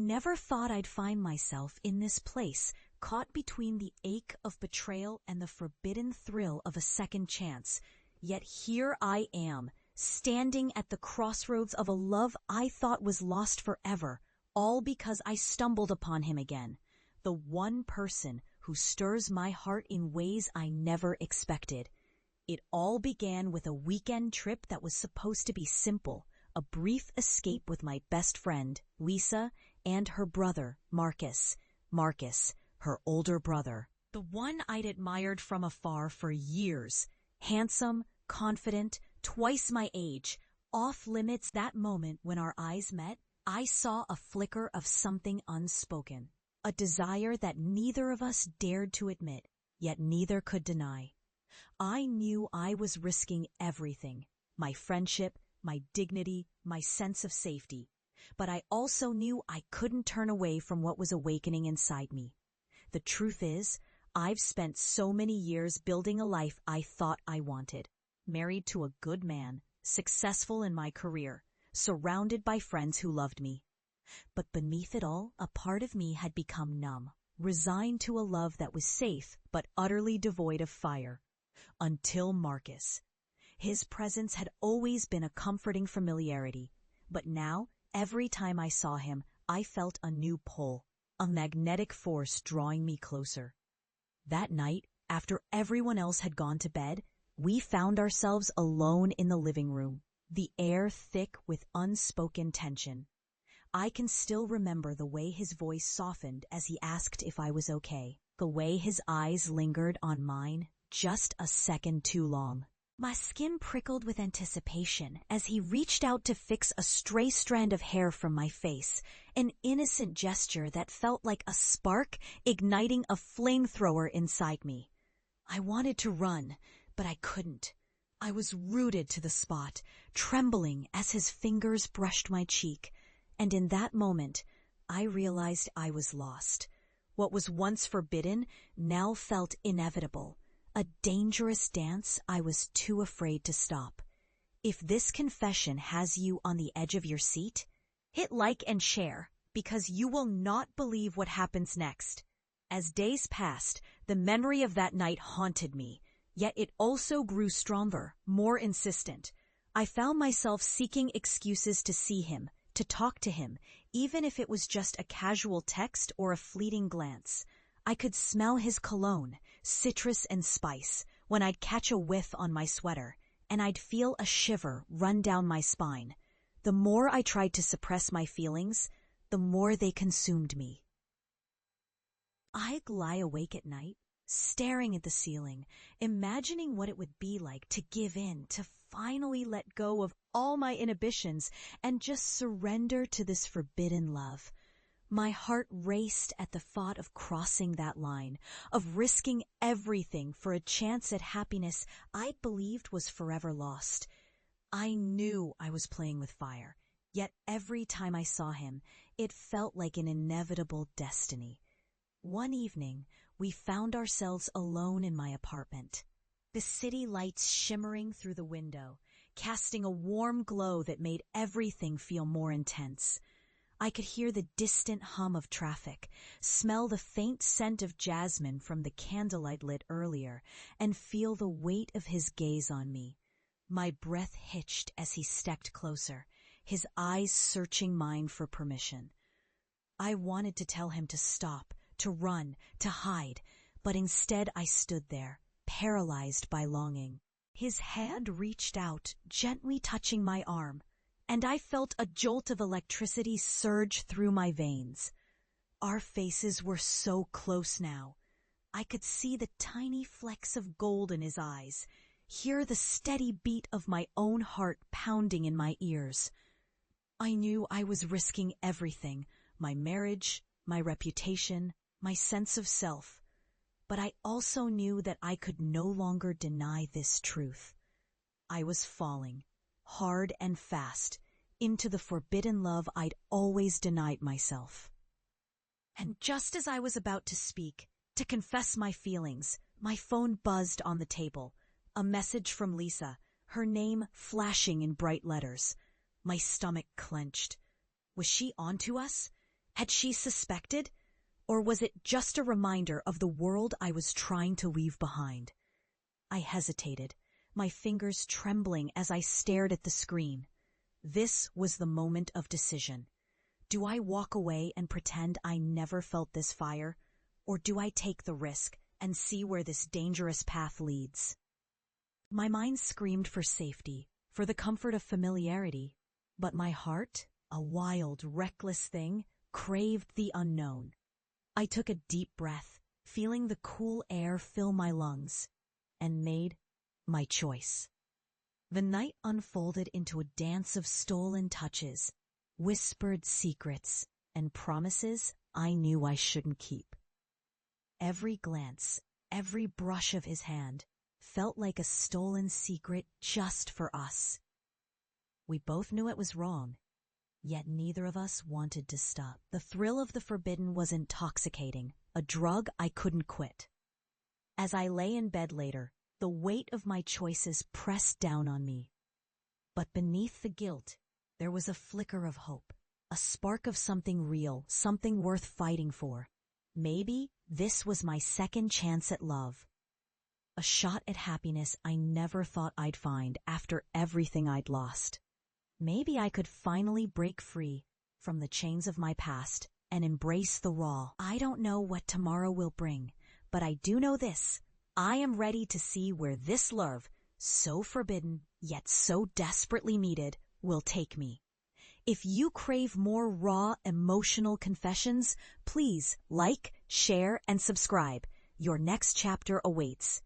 never thought I'd find myself in this place, caught between the ache of betrayal and the forbidden thrill of a second chance. Yet here I am, standing at the crossroads of a love I thought was lost forever, all because I stumbled upon him again. The one person who stirs my heart in ways I never expected. It all began with a weekend trip that was supposed to be simple, a brief escape with my best friend, Lisa, and her brother, Marcus. Marcus, her older brother. The one I'd admired from afar for years. Handsome, confident, twice my age. Off limits. That moment when our eyes met, I saw a flicker of something unspoken. A desire that neither of us dared to admit, yet neither could deny. I knew I was risking everything. My friendship, my dignity, my sense of safety. But I also knew I couldn't turn away from what was awakening inside me. The truth is, I've spent so many years building a life I thought I wanted. Married to a good man, successful in my career, surrounded by friends who loved me. But beneath it all, a part of me had become numb, resigned to a love that was safe but utterly devoid of fire. Until Marcus. His presence had always been a comforting familiarity, but now, every time I saw him, I felt a new pull, a magnetic force drawing me closer. That night, after everyone else had gone to bed, we found ourselves alone in the living room, the air thick with unspoken tension. I can still remember the way his voice softened as he asked if I was okay, the way his eyes lingered on mine just a second too long. My skin prickled with anticipation as he reached out to fix a stray strand of hair from my face, an innocent gesture that felt like a spark igniting a flamethrower inside me. I wanted to run, but I couldn't. I was rooted to the spot, trembling as his fingers brushed my cheek, and in that moment, I realized I was lost. What was once forbidden now felt inevitable. A dangerous dance I was too afraid to stop. If this confession has you on the edge of your seat, hit like and share, because you will not believe what happens next. As days passed, the memory of that night haunted me, yet it also grew stronger, more insistent. I found myself seeking excuses to see him, to talk to him, even if it was just a casual text or a fleeting glance. I could smell his cologne, citrus and spice, when I'd catch a whiff on my sweater, and I'd feel a shiver run down my spine. The more I tried to suppress my feelings, the more they consumed me. I'd lie awake at night, staring at the ceiling, imagining what it would be like to give in, to finally let go of all my inhibitions and just surrender to this forbidden love. My heart raced at the thought of crossing that line, of risking everything for a chance at happiness I believed was forever lost. I knew I was playing with fire, yet every time I saw him, it felt like an inevitable destiny. One evening, we found ourselves alone in my apartment. The city lights shimmering through the window, casting a warm glow that made everything feel more intense. I could hear the distant hum of traffic, smell the faint scent of jasmine from the candlelight lit earlier, and feel the weight of his gaze on me. My breath hitched as he stepped closer, his eyes searching mine for permission. I wanted to tell him to stop, to run, to hide, but instead I stood there, paralyzed by longing. His hand reached out, gently touching my arm, and I felt a jolt of electricity surge through my veins. Our faces were so close now. I could see the tiny flecks of gold in his eyes, hear the steady beat of my own heart pounding in my ears. I knew I was risking everything, my marriage, my reputation, my sense of self. But I also knew that I could no longer deny this truth. I was falling, hard and fast, into the forbidden love I'd always denied myself. And just as I was about to speak, to confess my feelings, my phone buzzed on the table. A message from Lisa, her name flashing in bright letters. My stomach clenched. Was she onto us? Had she suspected? Or was it just a reminder of the world I was trying to leave behind? I hesitated, my fingers trembling as I stared at the screen. This was the moment of decision. Do I walk away and pretend I never felt this fire? Or do I take the risk and see where this dangerous path leads? My mind screamed for safety, for the comfort of familiarity. But my heart, a wild, reckless thing, craved the unknown. I took a deep breath, feeling the cool air fill my lungs, and made my choice. The night unfolded into a dance of stolen touches, whispered secrets, and promises I knew I shouldn't keep. Every glance, every brush of his hand, felt like a stolen secret just for us. We both knew it was wrong, yet neither of us wanted to stop. The thrill of the forbidden was intoxicating, a drug I couldn't quit. As I lay in bed later, the weight of my choices pressed down on me. But beneath the guilt, there was a flicker of hope, a spark of something real, something worth fighting for. Maybe this was my second chance at love. A shot at happiness I never thought I'd find after everything I'd lost. Maybe I could finally break free from the chains of my past and embrace the raw. I don't know what tomorrow will bring, but I do know this. I am ready to see where this love, so forbidden yet so desperately needed, will take me. If you crave more raw, emotional confessions, please like, share, and subscribe. Your next chapter awaits.